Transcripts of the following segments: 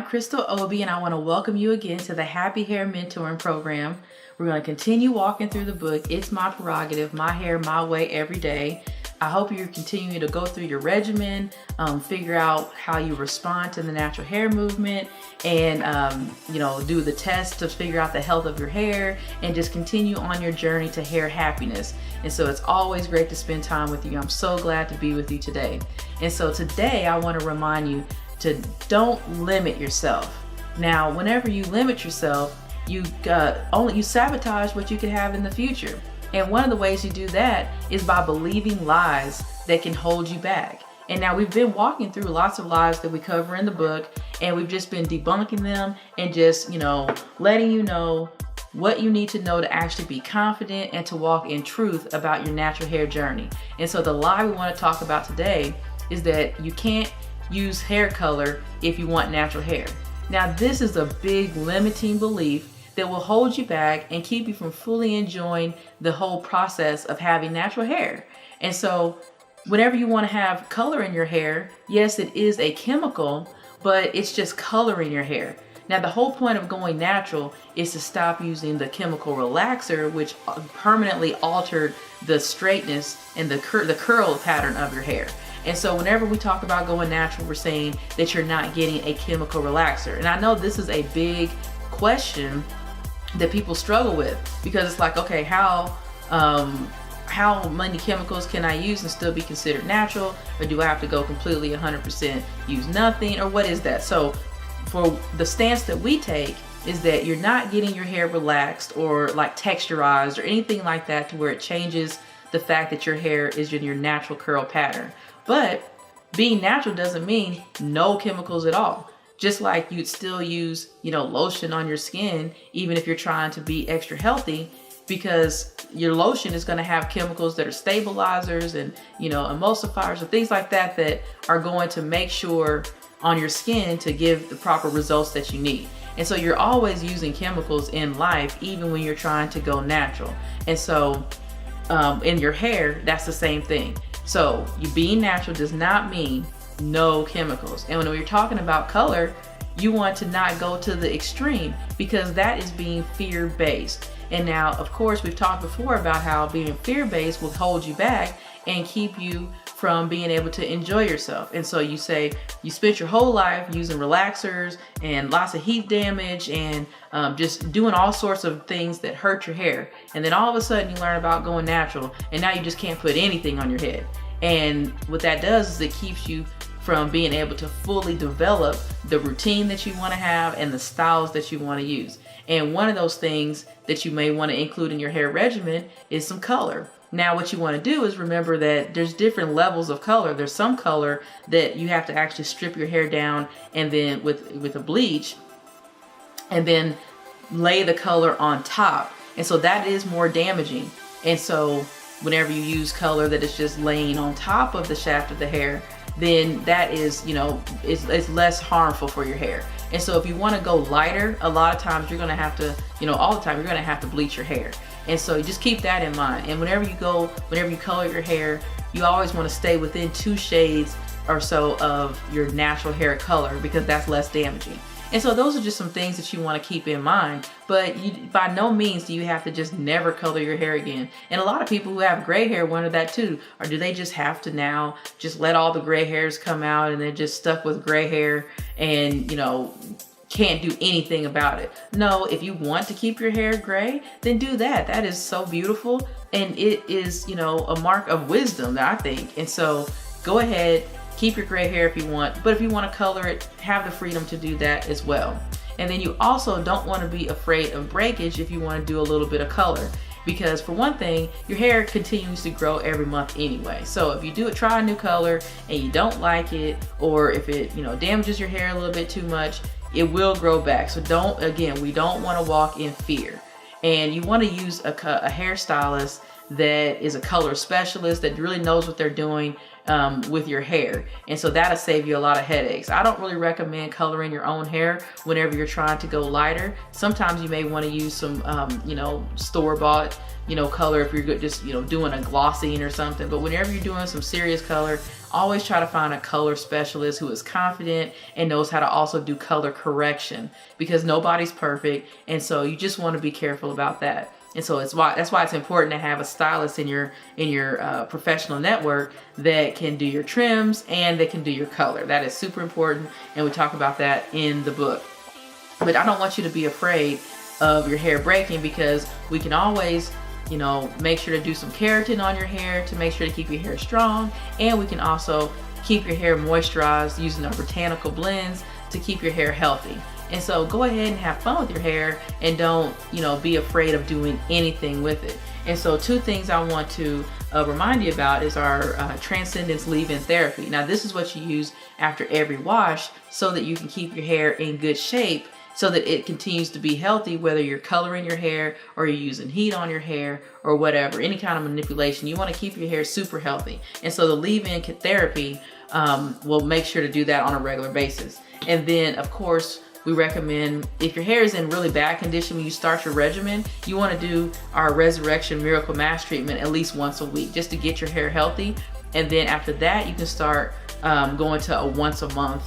Crystal Obi, and I want to welcome you again to the Happy Hair Mentoring Program. We're going to continue walking through the book, It's My Prerogative, My Hair, My Way, Every Day. I hope you're continuing to go through your regimen, figure out how you respond to the natural hair movement, and do the test to figure out the health of your hair, and just continue on your journey to hair happiness. And so it's always great to spend time with you. I'm so glad to be with you today. And so today I want to remind you to don't limit yourself. Now, whenever you limit yourself, you sabotage what you could have in the future. And one of the ways you do that is by believing lies that can hold you back. And now we've been walking through lots of lies that we cover in the book, and we've just been debunking them and just, letting you know what you need to know to actually be confident and to walk in truth about your natural hair journey. And so the lie we want to talk about today is that you can't use hair color if you want natural hair. Now, this is a big limiting belief that will hold you back and keep you from fully enjoying the whole process of having natural hair. And so whenever you want to have color in your hair, yes, it is a chemical, but it's just coloring your hair. Now, the whole point of going natural is to stop using the chemical relaxer, which permanently altered the straightness and the curl pattern of your hair. And so whenever we talk about going natural, we're saying that you're not getting a chemical relaxer. And I know this is a big question that people struggle with, because it's like, okay, how many chemicals can I use and still be considered natural? Or do I have to go completely 100% use nothing? Or what is that? So for the stance that we take is that you're not getting your hair relaxed or like texturized or anything like that to where it changes the fact that your hair is in your natural curl pattern. But being natural doesn't mean no chemicals at all. Just like you'd still use, lotion on your skin, even if you're trying to be extra healthy, because your lotion is going to have chemicals that are stabilizers and, emulsifiers and things like that that are going to make sure on your skin to give the proper results that you need. And so you're always using chemicals in life, even when you're trying to go natural. And so in your hair, that's the same thing. So you being natural does not mean no chemicals. And when we're talking about color, you want to not go to the extreme, because that is being fear-based. And now, of course, we've talked before about how being fear-based will hold you back and keep you from being able to enjoy yourself. And so you say you spent your whole life using relaxers and lots of heat damage and just doing all sorts of things that hurt your hair. And then all of a sudden you learn about going natural, and now you just can't put anything on your head. And what that does is it keeps you from being able to fully develop the routine that you want to have and the styles that you want to use. And one of those things that you may want to include in your hair regimen is some color. Now, what you want to do is remember that there's different levels of color. There's some color that you have to actually strip your hair down and then with a bleach and then lay the color on top. And so that is more damaging. And so whenever you use color that is just laying on top of the shaft of the hair, then that is, it's less harmful for your hair. And so if you want to go lighter, a lot of times you're going to have to, all the time, you're going to have to bleach your hair. And so just keep that in mind. And whenever you color your hair, you always want to stay within 2 shades or so of your natural hair color, because that's less damaging. And so those are just some things that you want to keep in mind. But by no means do you have to just never color your hair again. And a lot of people who have gray hair wonder that too. Or do they just have to now just let all the gray hairs come out and they're just stuck with gray hair and, can't do anything about it? No, if you want to keep your hair gray, then do that. That is so beautiful. And it is, a mark of wisdom, I think. And so go ahead. Keep your gray hair if you want, but if you want to color it, have the freedom to do that as well. And then you also don't want to be afraid of breakage if you want to do a little bit of color, because for one thing, your hair continues to grow every month anyway. So if you try a new color and you don't like it, or if it, damages your hair a little bit too much, it will grow back. So we don't want to walk in fear. And you want to use a hairstylist that is a color specialist that really knows what they're doing. with your hair. And so that'll save you a lot of headaches. I don't really recommend coloring your own hair whenever you're trying to go lighter. Sometimes you may want to use some, store-bought, color if you're just, doing a glossing or something. But whenever you're doing some serious color, always try to find a color specialist who is confident and knows how to also do color correction, because nobody's perfect. And so you just want to be careful about that. And so that's why it's important to have a stylist in your professional network that can do your trims and that can do your color. That is super important, and we talk about that in the book. But I don't want you to be afraid of your hair breaking, because we can always, make sure to do some keratin on your hair to make sure to keep your hair strong, and we can also keep your hair moisturized using our botanical blends to keep your hair healthy. And so go ahead and have fun with your hair, and don't, be afraid of doing anything with it. And so 2 things I want to remind you about is our Transcendence leave-in therapy. Now, this is what you use after every wash so that you can keep your hair in good shape, so that it continues to be healthy, whether you're coloring your hair or you're using heat on your hair or whatever, any kind of manipulation. You want to keep your hair super healthy. And so the leave-in therapy will make sure to do that on a regular basis. And then, of course, we recommend, if your hair is in really bad condition when you start your regimen, you want to do our Resurrection Miracle Mask treatment at least once a week, just to get your hair healthy. And then after that, you can start going to a once a month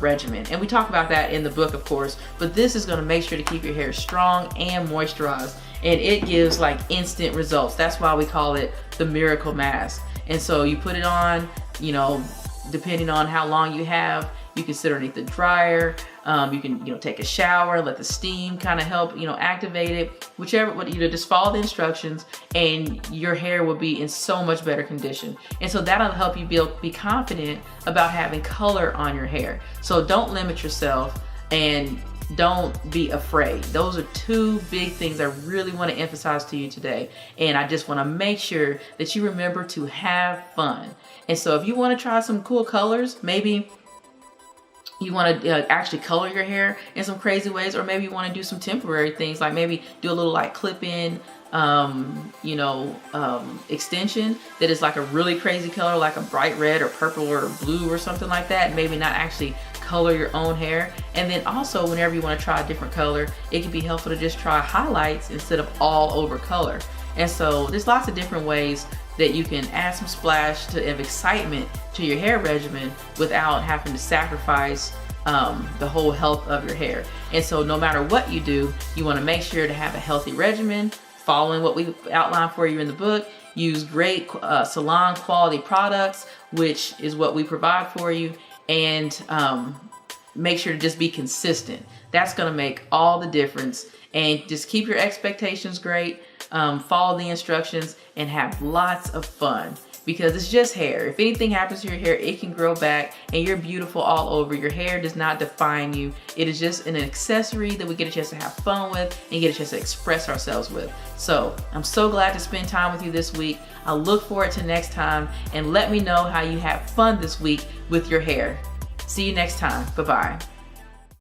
regimen. And we talk about that in the book, of course, but this is going to make sure to keep your hair strong and moisturized. And it gives like instant results. That's why we call it the Miracle Mask. And so you put it on, depending on how long you have, you can sit underneath the dryer. You can, take a shower, let the steam kind of help, activate it, just follow the instructions, and your hair will be in so much better condition. And so that'll help you be confident about having color on your hair. So don't limit yourself, and don't be afraid. Those are 2 big things I really want to emphasize to you today. And I just want to make sure that you remember to have fun. And so if you want to try some cool colors, maybe you want to actually color your hair in some crazy ways, or maybe you want to do some temporary things, like maybe do a little like clip-in extension that is like a really crazy color, like a bright red or purple or blue or something like that. Maybe not actually color your own hair. And then also, whenever you want to try a different color, it can be helpful to just try highlights instead of all over color. And so there's lots of different ways that you can add some splash of excitement to your hair regimen without having to sacrifice the whole health of your hair. And so no matter what you do, you want to make sure to have a healthy regimen, following what we outlined for you in the book. Use great salon quality products, which is what we provide for you, and make sure to just be consistent. That's going to make all the difference. And just keep your expectations great, follow the instructions, and have lots of fun, because it's just hair. If anything happens to your hair, it can grow back, and you're beautiful all over. Your hair does not define you. It is just an accessory that we get a chance to have fun with and get a chance to express ourselves with. So I'm so glad to spend time with you this week. I look forward to next time, and let me know how you have fun this week with your hair. See you next time. Bye-bye.